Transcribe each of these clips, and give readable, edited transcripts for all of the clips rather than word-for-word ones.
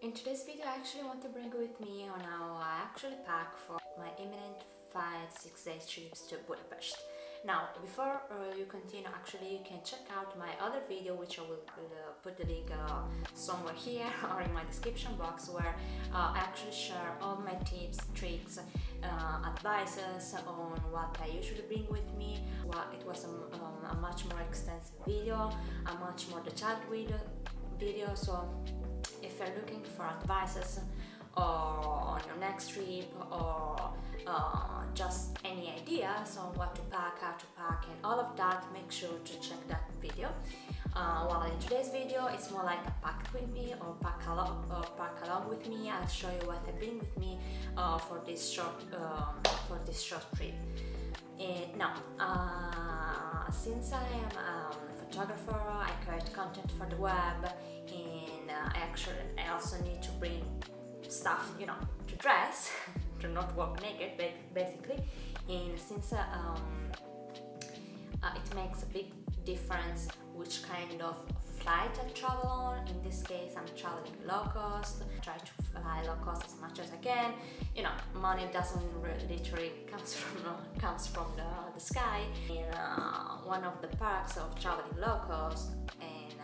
In today's video, I actually want to bring with me on how I actually pack for my imminent 5-6 day trips to Budapest. Now, before you continue, actually you can check out my other video, which I will put the link somewhere here or in my description box, where I actually share all my tips, tricks, advices on what I usually bring with me. It was a much more extensive video, a much more detailed video. So if you're looking for advices or on your next trip or just any ideas on what to pack, how to pack and all of that, make sure to check that video. While in today's video it's more like a pack with me or pack along with me. I'll show you what I bring with me for this short trip. Now, since I am a photographer, I create content for the web, and I also need to bring stuff, to dress, to not walk naked, basically. And since it makes a big difference which kind of flight I travel on. In this case, I'm traveling low cost. I try to fly low cost as much as I can. Money doesn't literally comes from the sky. And one of the perks of traveling low cost and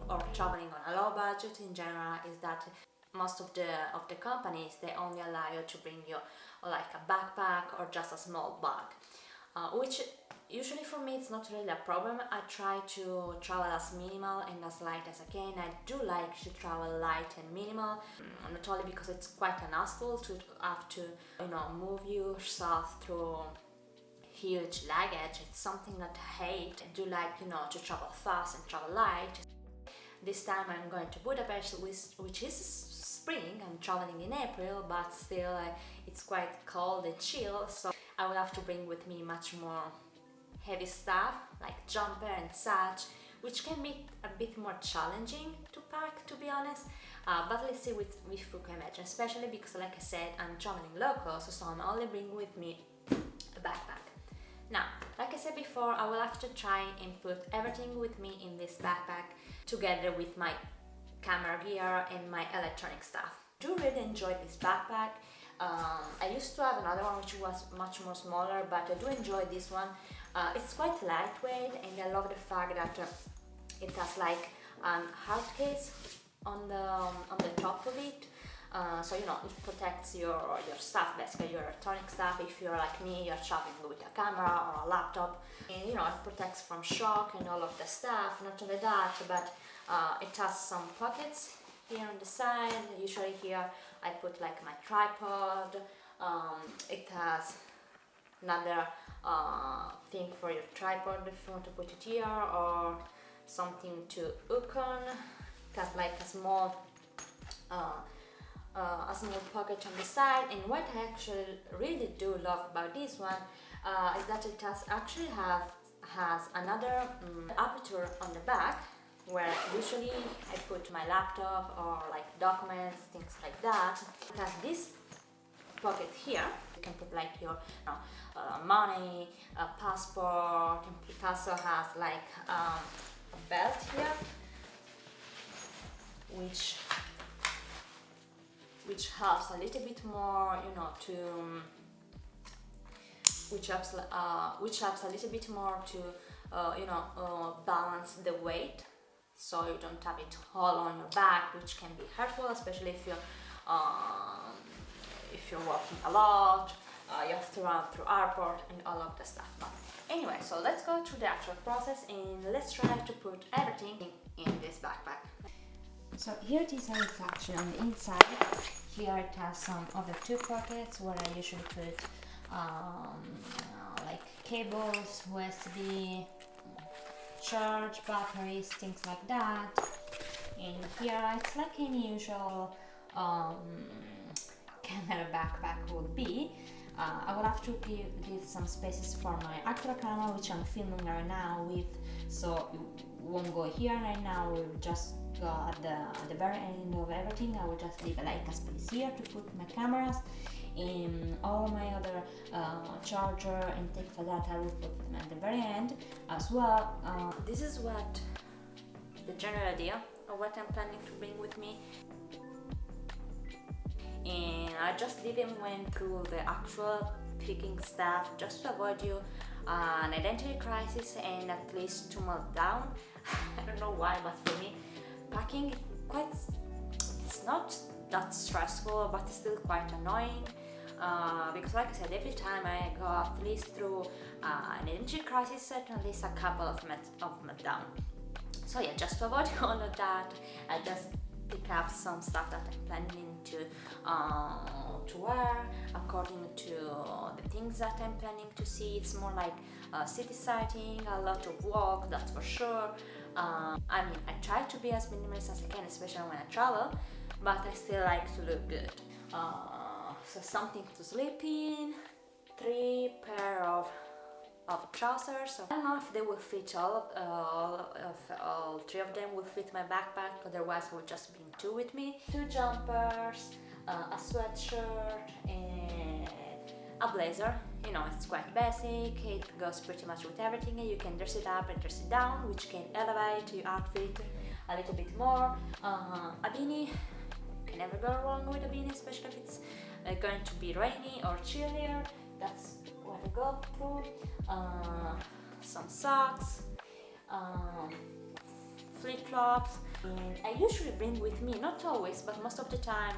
or traveling on a low budget in general is that most of the companies, they only allow you to bring you like a backpack or just a small bag, which usually for me it's not really a problem. I try to travel as minimal and as light as I can. I do like to travel light and minimal, not only because it's quite an hassle to have to move yourself through huge luggage. It's something that I hate. I do like to travel fast and travel light. This time I'm going to Budapest, which is spring. I'm traveling in April, but still it's quite cold and chill, so I will have to bring with me much more heavy stuff like jumper and such, which can be a bit more challenging to pack, to be honest, but let's see if we can imagine, especially because, like I said, I'm traveling low cost, so I'm only bringing with me a backpack. Now, like I said before, I will have to try and put everything with me in this backpack together with my camera gear and my electronic stuff. I do really enjoy this backpack. I used to have another one which was much more smaller, but I do enjoy this one. It's quite lightweight, and I love the fact that it has like a hard case on the top of it. So it protects your stuff, basically your electronic stuff. If you're like me, you're traveling with a camera or a laptop, and it protects from shock and all of the stuff. Not only that, but it has some pockets here on the side. Usually here I put like my tripod. It has another thing for your tripod if you want to put it here, or something to hook on. It has like a small pocket on the side. And what I actually really do love about this one is that it has another aperture on the back, where usually I put my laptop or like documents, things like that. It has this pocket here. You can put like your money, passport. It also has like a belt here, which helps a little bit more, which helps a little bit more to balance the weight, so you don't have it all on your back, which can be hurtful, especially if you're walking a lot. You have to run through airport and all of the stuff. But anyway, so let's go through the actual process and let's try to put everything in this backpack. So here it is a reflection on the inside. Here it has some other two pockets where I usually put like cables, USB, charge, batteries, things like that. And here it's like any usual camera backpack would be. I will have to give some spaces for my actual camera, which I'm filming right now with, so it won't go here right now. We'll just go at the very end of everything. I will just leave like a space here to put my cameras, and all my other charger and things like that I will put them at the very end as well. This is what the general idea of what I'm planning to bring with me. I just didn't went through the actual picking stuff just to avoid you an identity crisis and at least to melt down. I don't know why, but for me, packing quite, it's not that stressful, but it's still quite annoying. Because like I said, every time I go at least through an energy crisis, at least a couple of meltdown. So yeah, just to avoid all of that, I just pick up some stuff that I'm planning to wear according to the things that I'm planning to see. It's more like city sighting, a lot of walk, that's for sure. I mean, I try to be as minimalist as I can, especially when I travel, but I still like to look good. So something to sleep in, 3 pair of trousers. I don't know if they will fit all 3 of them will fit my backpack, otherwise I will just bring 2 with me. 2 jumpers, a sweatshirt and a blazer. You know, it's quite basic, it goes pretty much with everything. You can dress it up and dress it down, which can elevate your outfit a little bit more. A beanie, you can never go wrong with a beanie, especially if it's going to be rainy or chillier. That's what I go through. Some socks, flip-flops. And I usually bring with me, not always, but most of the time,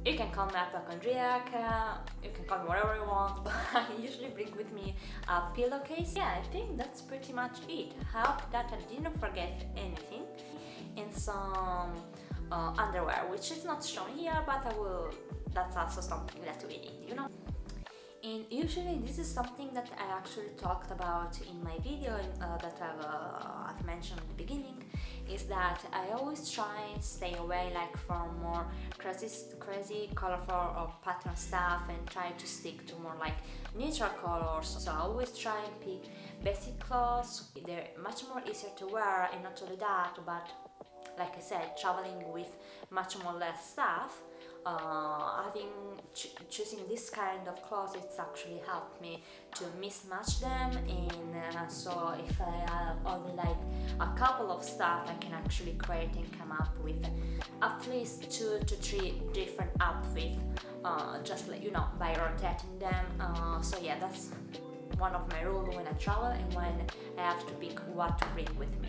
you can call me hypochondriac, you can call me whatever you want, but I usually bring with me a pillowcase. Yeah, I think that's pretty much it. I hope that I didn't forget anything. And some underwear, which is not shown here, but I will. That's also something that we need, you know. And usually this is something that I actually talked about in my video that I've mentioned at the beginning, is that I always try and stay away like from more crazy colorful or pattern stuff and try to stick to more like neutral colors. So I always try and pick basic clothes. They're much more easier to wear, and not only that, but like I said, traveling with much more less stuff. Choosing this kind of clothes, it's actually helped me to mismatch them, and so if I have only like a couple of stuff, I can actually create and come up with at least 2 to 3 different outfits, just like, you know, by rotating them. So yeah, that's one of my rules when I travel and when I have to pick what to bring with me.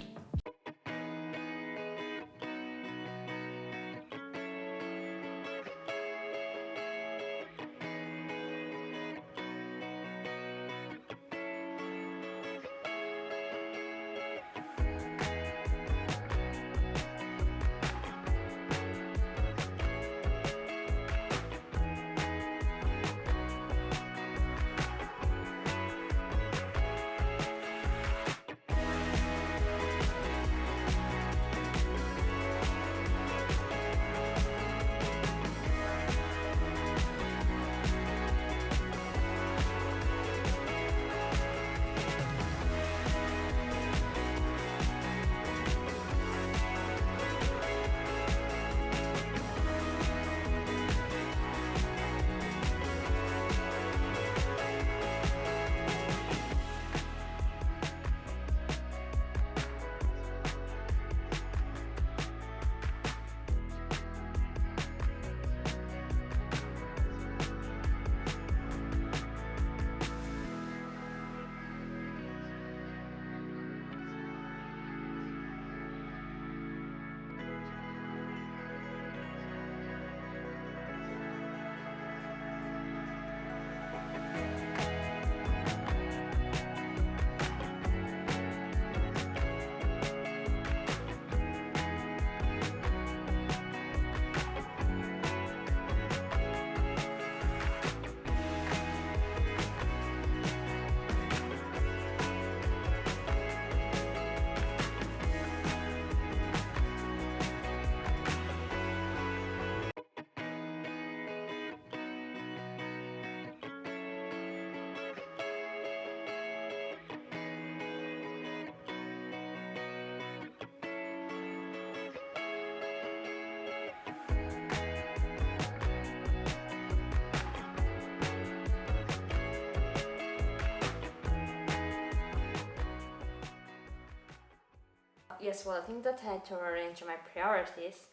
Yes, well, I think that I had to arrange my priorities.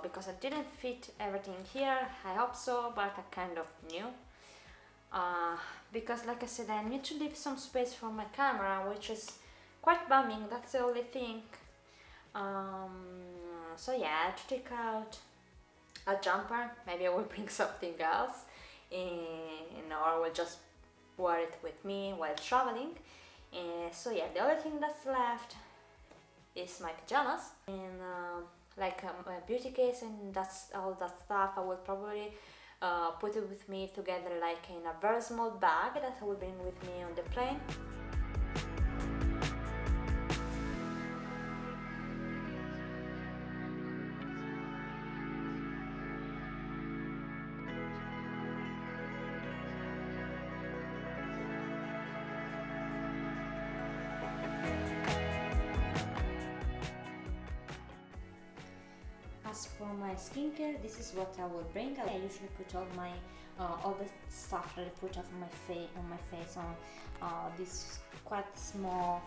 because I didn't fit everything here. I hope so, but I kind of knew. Because like I said, I need to leave some space for my camera, which is quite bumming, that's the only thing. So yeah, I had to take out a jumper. Maybe I will bring something else, or I will just wear it with me while traveling. So yeah, the only thing that's left is my pajamas and like my beauty case, and that's all that stuff. I will probably put it with me together like in a very small bag that I will bring with me on the plane. As for my skincare, this is what I will bring. I usually put all the stuff that I put on my face on these quite small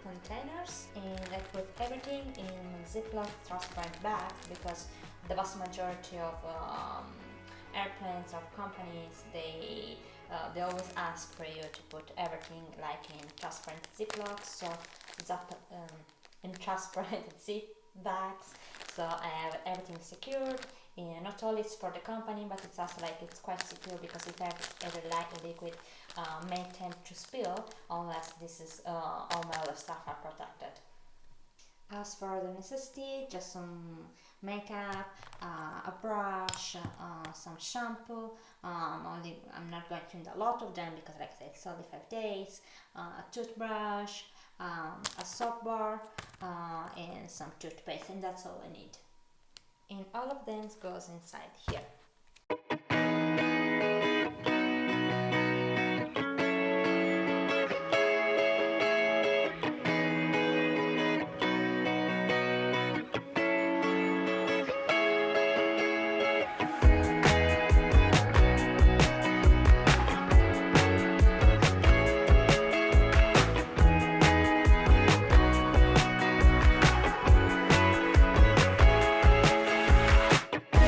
containers, and I put everything in Ziploc transparent bags because the vast majority of airplanes or companies, they always ask for you to put everything like in transparent Ziplocs, so in transparent zip bags, so I have everything secured. And not only it's for the company, but it's also like it's quite secure because if every liquid may tend to spill unless this is all my other stuff are protected. As for the necessity, just some makeup, a brush, some shampoo. I'm not going to need a lot of them because like I said, it's only 5 days. A toothbrush, a soap bar, and some toothpaste, and that's all I need. And all of them goes inside here.